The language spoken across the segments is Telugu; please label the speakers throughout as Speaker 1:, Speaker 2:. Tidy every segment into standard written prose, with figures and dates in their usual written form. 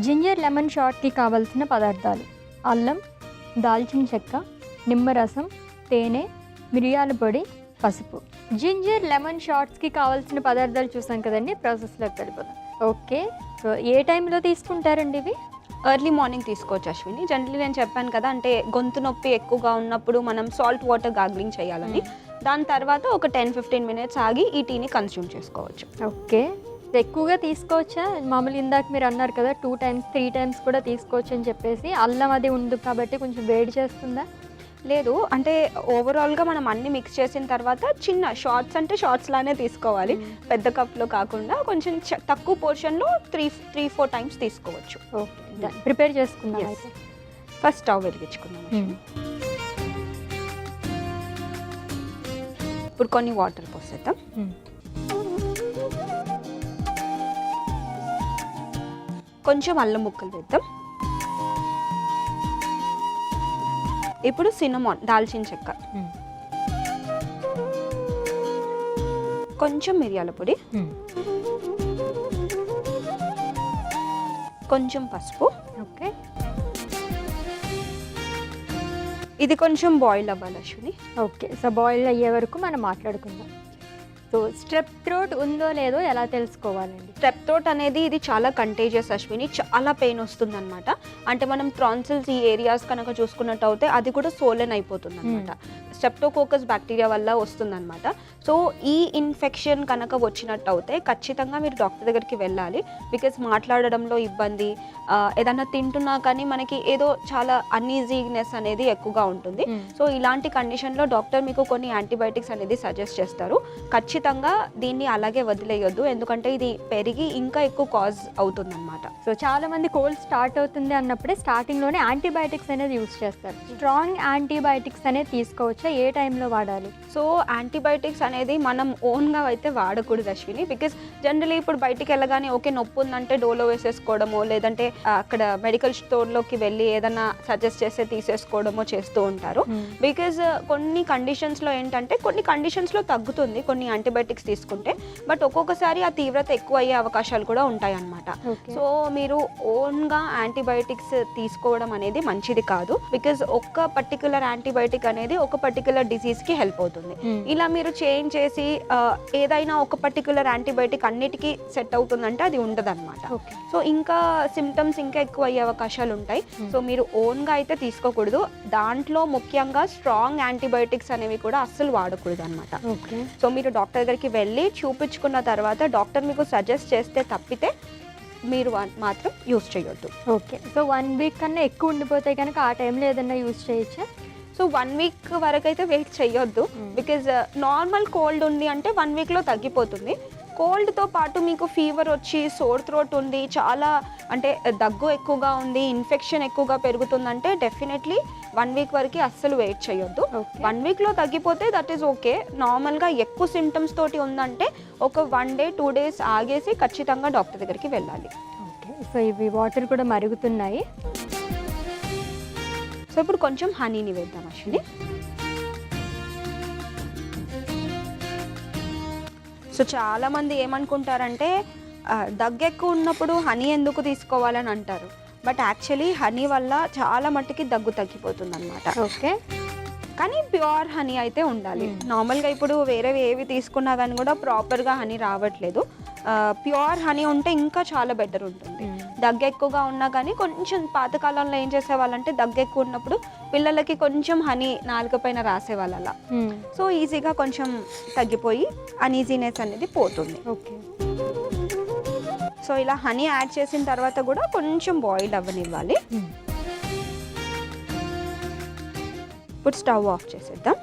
Speaker 1: జింజర్ లెమన్ షాట్కి కావలసిన పదార్థాలు: అల్లం, దాల్చిన చెక్క, నిమ్మరసం, తేనె, మిరియాల పొడి, పసుపు. జింజర్ లెమన్ షాట్స్కి కావాల్సిన పదార్థాలు చూసాం కదండి, ప్రాసెస్లోకి వెళ్ళిపోదాం. ఓకే, సో ఏ టైంలో తీసుకుంటారండి ఇవి?
Speaker 2: ఎర్లీ మార్నింగ్ తీసుకోవచ్చు అశ్విని. జనరల్లీ నేను చెప్పాను కదా, అంటే గొంతు నొప్పి ఎక్కువగా ఉన్నప్పుడు మనం సాల్ట్ వాటర్ గార్గ్లింగ్ చేయాలని. దాని తర్వాత ఒక 10-15 మినిట్స్ ఆగి ఈ టీని కన్స్యూమ్ చేసుకోవచ్చు.
Speaker 1: ఓకే, ఎక్కువగా తీసుకోవచ్చా? మామూలు ఇందాక మీరు అన్నారు కదా 2 times 3 times కూడా తీసుకోవచ్చు అని చెప్పేసి. అల్లం అది ఉంది కాబట్టి కొంచెం వేడి చేస్తుందా?
Speaker 2: లేదు, అంటే ఓవరాల్గా మనం అన్ని మిక్స్ చేసిన తర్వాత చిన్న షార్ట్స్ అంటే షార్ట్స్ లానే తీసుకోవాలి, పెద్ద కప్లో కాకుండా కొంచెం తక్కువ పోర్షన్లో 3-4 times తీసుకోవచ్చు.
Speaker 1: ఓకే, ప్రిపేర్ చేసుకుందాం అయితే.
Speaker 2: ఫస్ట్ స్టవ్ వెలిగించుకుందాం. ఇప్పుడు కొన్ని వాటర్ పోసేద్దాం. కొంచెం అల్లం ముక్కలు వేద్దాం. ఇప్పుడు సిన్నమోన్, దాల్చిన చెక్క, కొంచెం మిరియాల పొడి, కొంచెం పసుపు.
Speaker 1: ఓకే,
Speaker 2: ఇది కొంచెం బాయిల్ అవ్వాలి అశ్విని.
Speaker 1: ఓకే, సో బాయిల్ అయ్యే వరకు మనం మాట్లాడుకుందాం. సో స్ట్రెప్ థ్రోట్ ఉందో లేదో ఎలా తెలుసుకోవాలండి?
Speaker 2: స్ట్రెప్ థ్రోట్ అనేది ఇది చాలా కంటేజియస్ అశ్విని, చాలా పెయిన్ వస్తుంది అనమాట. అంటే మనం ట్రాన్సిల్స్ ఈ ఏరియాస్ కనుక చూసుకున్నట్టు అయితే అది కూడా సోలెన్ అయిపోతుంది అనమాట. స్ట్రెప్టోకోకస్ బ్యాక్టీరియా వల్ల వస్తుందన్నమాట. సో ఈ ఇన్ఫెక్షన్ కనుక వచ్చినట్టు అయితే ఖచ్చితంగా మీరు డాక్టర్ దగ్గరికి వెళ్ళాలి. బికాజ్ మాట్లాడడంలో ఇబ్బంది, ఏదన్నా తింటున్నా కానీ మనకి ఏదో చాలా అన్ఈజీనెస్ అనేది ఎక్కువగా ఉంటుంది. సో ఇలాంటి కండిషన్లో డాక్టర్ మీకు కొన్ని యాంటీబయాటిక్స్ అనేది సజెస్ట్ చేస్తారు. ఖచ్చితంగా దీన్ని అలాగే వదిలేయొద్దు, ఎందుకంటే ఇది పెరిగి ఇంకా ఎక్కువ కాజ్ అవుతుంది అనమాట.
Speaker 1: సో చాలా మంది కోల్డ్ స్టార్ట్ అవుతుంది అన్నప్పుడే స్టార్టింగ్లోనే యాంటీబయాటిక్స్ అనేది యూస్ చేస్తారు. స్ట్రాంగ్ యాంటీబయాటిక్స్ అనేది తీసుకోవచ్చా? ఏ టైంలో వాడాలి?
Speaker 2: సో యాంటీబయాటిక్స్ అనేది మనం ఓన్గా అయితే వాడకూడదు అశ్విని. బికాజ్ జనరలీ ఇప్పుడు బయటికి వెళ్ళగానే ఓకే నొప్పి ఉందంటే డోలో వేసేసుకోవడమో, లేదంటే అక్కడ మెడికల్ స్టోర్లోకి వెళ్ళి ఏదైనా సజెస్ట్ చేస్తే తీసేసుకోవడమో చేస్తూ ఉంటారు. బికాజ్ కొన్ని కండిషన్స్లో ఏంటంటే కొన్ని కండిషన్స్లో తగ్గుతుంది కొన్ని యాంటీబయాటిక్స్ తీసుకుంటే, బట్ ఒక్కొక్కసారి ఆ తీవ్రత ఎక్కువ అయ్యే అవకాశాలు కూడా ఉంటాయి అన్నమాట. సో మీరు ఓన్గా యాంటీబయాటిక్స్ తీసుకోవడం అనేది మంచిది కాదు. బికాజ్ ఒక్క పర్టికులర్ యాంటీబయాటిక్ అనేది ఒక పర్టికులర్ డిసీజ్కి హెల్ప్ అవుతుంది. ఇలా మీరు చేంజ్ చేసి ఏదైనా ఒక పర్టికులర్ యాంటీబయాటిక్ అన్నిటికీ సెట్ అవుతుందంటే అది ఉండదు అనమాట. సో ఇంకా సిమ్టమ్స్ ఇంకా ఎక్కువ అయ్యే అవకాశాలు ఉంటాయి. సో మీరు ఓన్గా అయితే తీసుకోకూడదు. దాంట్లో ముఖ్యంగా స్ట్రాంగ్ యాంటీబయాటిక్స్ అనేవి కూడా అస్సలు వాడకూడదు అనమాట. సో మీరు డాక్టర్ దగ్గరికి వెళ్ళి చూపించుకున్న తర్వాత డాక్టర్ మీకు సజెస్ట్ చేస్తే తప్పితే మీరు మాత్రం యూస్ చేయొద్దు.
Speaker 1: ఓకే, సో 1 week కన్నా ఎక్కువ ఉండిపోతే కనుక ఆ టైంలో ఏదైనా యూస్ చేయొచ్చా?
Speaker 2: సో 1 week వరకు అయితే వెయిట్ చేయొద్దు. బికాజ్ నార్మల్ కోల్డ్ ఉంది అంటే 1 weekలో తగ్గిపోతుంది. కోల్డ్తో పాటు మీకు ఫీవర్ వచ్చి సోర్ థ్రోట్ ఉంది, చాలా అంటే దగ్గు ఎక్కువగా ఉంది, ఇన్ఫెక్షన్ ఎక్కువగా పెరుగుతుందంటే డెఫినెట్లీ 1 week వరకు అస్సలు వెయిట్ చేయొద్దు. 1 weekలో తగ్గిపోతే దట్ ఈస్ ఓకే. నార్మల్గా ఎక్కువ సిమ్టమ్స్ తోటి ఉందంటే ఒక 1 day 2 days ఆగేసి ఖచ్చితంగా డాక్టర్ దగ్గరికి వెళ్ళాలి.
Speaker 1: ఓకే, సో ఇవి వాటర్ కూడా మరుగుతున్నాయి.
Speaker 2: సో ఇప్పుడు కొంచెం హనీని వేద్దాం అశ్విని. సో చాలామంది ఏమనుకుంటారంటే దగ్గు ఎక్కువ ఉన్నప్పుడు హనీ ఎందుకు తీసుకోవాలని అంటారు. బట్ యాక్చువల్లీ హనీ వల్ల చాలా మట్టుకి దగ్గు తగ్గిపోతుంది అనమాట.
Speaker 1: ఓకే,
Speaker 2: కానీ ప్యూర్ హనీ అయితే ఉండాలి. నార్మల్గా ఇప్పుడు వేరేవి ఏవి తీసుకున్నా కానీ కూడా ప్రాపర్గా హనీ రావట్లేదు. ప్యూర్ హనీ ఉంటే ఇంకా చాలా బెటర్ ఉంటుంది. దగ్గు ఎక్కువగా ఉన్నా కానీ కొంచెం పాతకాలంలో ఏం చేసేవాళ్ళంటే దగ్గు ఎక్కువ ఉన్నప్పుడు పిల్లలకి కొంచెం హనీ నాలుక పైన రాసేవాళ్ళు అలా. సో ఈజీగా కొంచెం తగ్గిపోయి అన్ఈజీనెస్ అనేది పోతుంది.
Speaker 1: ఓకే,
Speaker 2: సో ఇలా హనీ యాడ్ చేసిన తర్వాత కూడా కొంచెం బాయిల్ అవ్వనివ్వాలి. ఇప్పుడు స్టవ్ ఆఫ్ చేసేద్దాం.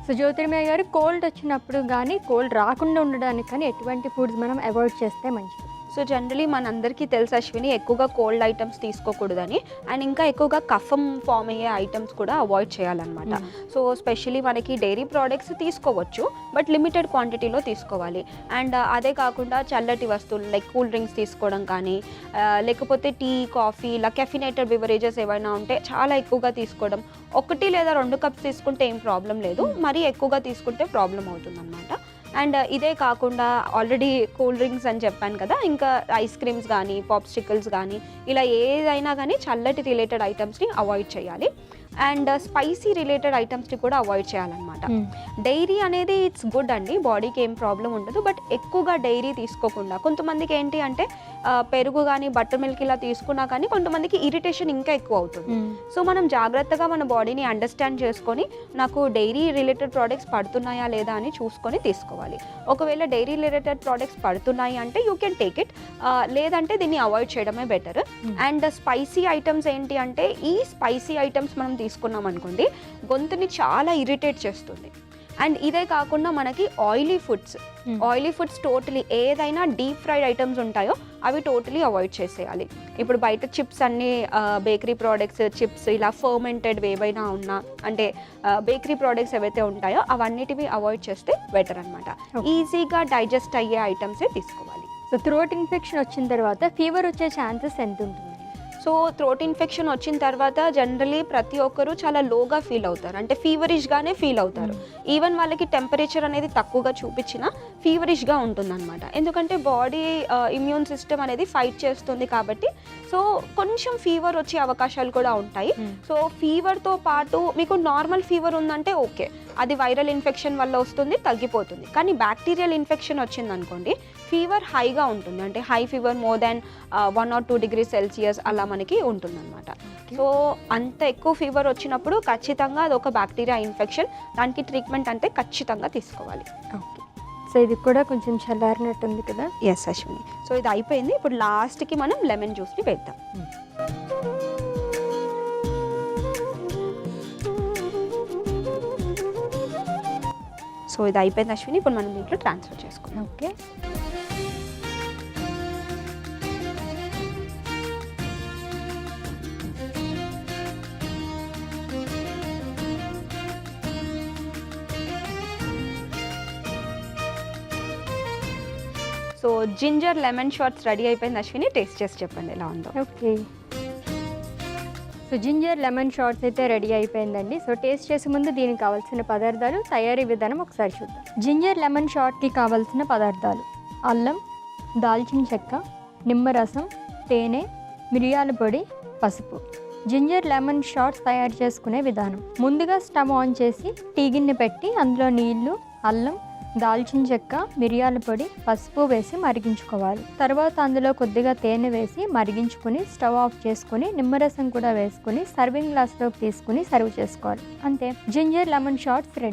Speaker 1: సో జ్యోతిర్మయ్య గారు, కోల్డ్ వచ్చినప్పుడు కానీ కోల్డ్ రాకుండా ఉండడానికి కానీ ఎటువంటి ఫుడ్స్ మనం అవాయిడ్ చేస్తే మంచిది?
Speaker 2: సో జనరలీ మనందరికీ తెలుసు అశ్విని, ఎక్కువగా కోల్డ్ ఐటమ్స్ తీసుకోకూడదని. అండ్ ఇంకా ఎక్కువగా కఫం ఫామ్ అయ్యే ఐటమ్స్ కూడా అవాయిడ్ చేయాలన్నమాట. సో స్పెషలీ మనకి డైరీ ప్రోడక్ట్స్ తీసుకోవచ్చు, బట్ లిమిటెడ్ క్వాంటిటీలో తీసుకోవాలి. అండ్ అదే కాకుండా చల్లటి వస్తువులు లైక్ కూల్ డ్రింక్స్ తీసుకోవడం కానీ, లేకపోతే టీ, కాఫీ, ఇలా కెఫినేటెడ్ బివరేజెస్ ఏవైనా ఉంటే చాలా ఎక్కువగా తీసుకోవడం. 1 లేదా 2 cups తీసుకుంటే ఏం ప్రాబ్లం లేదు, మరీ ఎక్కువగా తీసుకుంటే ప్రాబ్లం అవుతుంది అనమాట. అండ్ ఇదే కాకుండా ఆల్రెడీ కూల్ డ్రింక్స్ అని చెప్పాను కదా, ఇంకా ఐస్ క్రీమ్స్ కానీ పాప్స్టికల్స్ కానీ ఇలా ఏదైనా కానీ చల్లటి రిలేటెడ్ ఐటమ్స్ని అవాయిడ్ చేయాలి. అండ్ స్పైసీ రిలేటెడ్ ఐటమ్స్ని కూడా అవాయిడ్ చేయాలన్నమాట. డైరీ అనేది ఇట్స్ గుడ్ అండి, బాడీకి ఏం ప్రాబ్లం ఉండదు. బట్ ఎక్కువగా డైరీ తీసుకోకుండా, కొంతమందికి ఏంటి అంటే పెరుగు కానీ బటర్ మిల్క్ ఇలా తీసుకున్నా కానీ కొంతమందికి ఇరిటేషన్ ఇంకా ఎక్కువ అవుతుంది. సో మనం జాగ్రత్తగా మన బాడీని అండర్స్టాండ్ చేసుకొని నాకు డైరీ రిలేటెడ్ ప్రోడక్ట్స్ పడుతున్నాయా లేదా అని చూసుకొని తీసుకోవాలి. ఒకవేళ డైరీ రిలేటెడ్ ప్రోడక్ట్స్ పడుతున్నాయి అంటే యూ కెన్ టేక్ ఇట్, లేదంటే దీన్ని అవాయిడ్ చేయడమే బెటర్. అండ్ స్పైసీ ఐటమ్స్ ఏంటి అంటే, ఈ స్పైసీ ఐటమ్స్ మనం తీసుకున్నాం అనుకోండి గొంతుని చాలా ఇరిటేట్ చేస్తుంది. అండ్ ఇదే కాకుండా మనకి ఆయిలీ ఫుడ్స్ టోటలీ ఏదైనా డీప్ ఫ్రైడ్ ఐటమ్స్ ఉంటాయో అవి టోటలీ అవాయిడ్ చేసేయాలి. ఇప్పుడు బయట చిప్స్ అన్నీ బేకరీ ప్రోడక్ట్స్, చిప్స్ ఇలా ఫర్మెంటెడ్ ఏవైనా ఉన్నా అంటే బేకరీ ప్రోడక్ట్స్ ఏవైతే ఉంటాయో అవన్నిటివి అవాయిడ్ చేస్తే బెటర్ అనమాట. ఈజీగా డైజెస్ట్ అయ్యే ఐటమ్సే తీసుకోవాలి.
Speaker 1: సో థ్రోట్ ఇన్ఫెక్షన్ వచ్చిన తర్వాత ఫీవర్ వచ్చే ఛాన్సెస్ ఎంత ఉంటుంది?
Speaker 2: సో థ్రోట్ ఇన్ఫెక్షన్ వచ్చిన తర్వాత జనరలీ ప్రతి ఒక్కరు చాలా లోగా ఫీల్ అవుతారు, అంటే ఫీవరిష్గానే ఫీల్ అవుతారు. ఈవెన్ వాళ్ళకి టెంపరేచర్ అనేది తక్కువగా చూపించినా ఫీవరిష్గా ఉంటుందన్నమాట. ఎందుకంటే బాడీ ఇమ్యూన్ సిస్టమ్ అనేది ఫైట్ చేస్తుంది కాబట్టి. సో కొంచెం ఫీవర్ వచ్చే అవకాశాలు కూడా ఉంటాయి. సో ఫీవర్తో పాటు మీకు నార్మల్ ఫీవర్ ఉందంటే ఓకే, అది వైరల్ ఇన్ఫెక్షన్ వల్ల వస్తుంది, తగ్గిపోతుంది. కానీ బ్యాక్టీరియల్ ఇన్ఫెక్షన్ వచ్చిందనుకోండి ఫీవర్ హైగా ఉంటుంది, అంటే high fever more than 1 or 2 degrees Celsius అలా మనకి ఉంటుందన్నమాట. సో అంత ఎక్కువ ఫీవర్ వచ్చినప్పుడు ఖచ్చితంగా అది ఒక బ్యాక్టీరియా ఇన్ఫెక్షన్, దానికి ట్రీట్మెంట్ అంటే ఖచ్చితంగా తీసుకోవాలి.
Speaker 1: ఓకే, సో ఇది కూడా కొంచెం చల్లారినట్టుంది కదా?
Speaker 2: ఎస్ అశ్విని. సో ఇది అయిపోయింది. ఇప్పుడు లాస్ట్కి మనం లెమన్ జ్యూస్ని వేద్దాం. సో ఇది అయిపోయింది అశ్విని. ఇప్పుడు మనం దీంట్లో ట్రాన్స్ఫర్ చేసుకుందాం.
Speaker 1: Okay,
Speaker 2: so ginger lemon shots ready అయిపోయింది అశ్విని. టేస్ట్ చేసి చెప్పండి ఎలా ఉందో.
Speaker 1: Okay, so ginger lemon shots అయితే రెడీ అయిపోయిందండి. సో టేస్ట్ చేసే ముందు దీనికి కావాల్సిన పదార్థాలు, తయారీ విధానం ఒకసారి చూద్దాం. జింజర్ లెమన్ షాట్కి కావాల్సిన పదార్థాలు: అల్లం, దాల్చిన చెక్క, నిమ్మరసం, తేనె, మిరియాల పొడి, పసుపు. జింజర్ లెమన్ షాట్స్ తయారు చేసుకునే విధానం: ముందుగా స్టవ్ ఆన్ చేసి టీ గిన్నె పెట్టి అందులో నీళ్లు, అల్లం, దాల్చిన చెక్క, మిరియాల పొడి, పసుపు వేసి మరిగించుకోవాలి. తర్వాత అందులో కొద్దిగా తేనె వేసి మరిగించుకుని స్టవ్ ఆఫ్ చేసుకుని నిమ్మరసం కూడా వేసుకుని సర్వింగ్ గ్లాస్లోకి తీసుకుని సర్వ్ చేసుకోవాలి. అంతే, జింజర్ లెమన్ షాట్స్ రెడీ.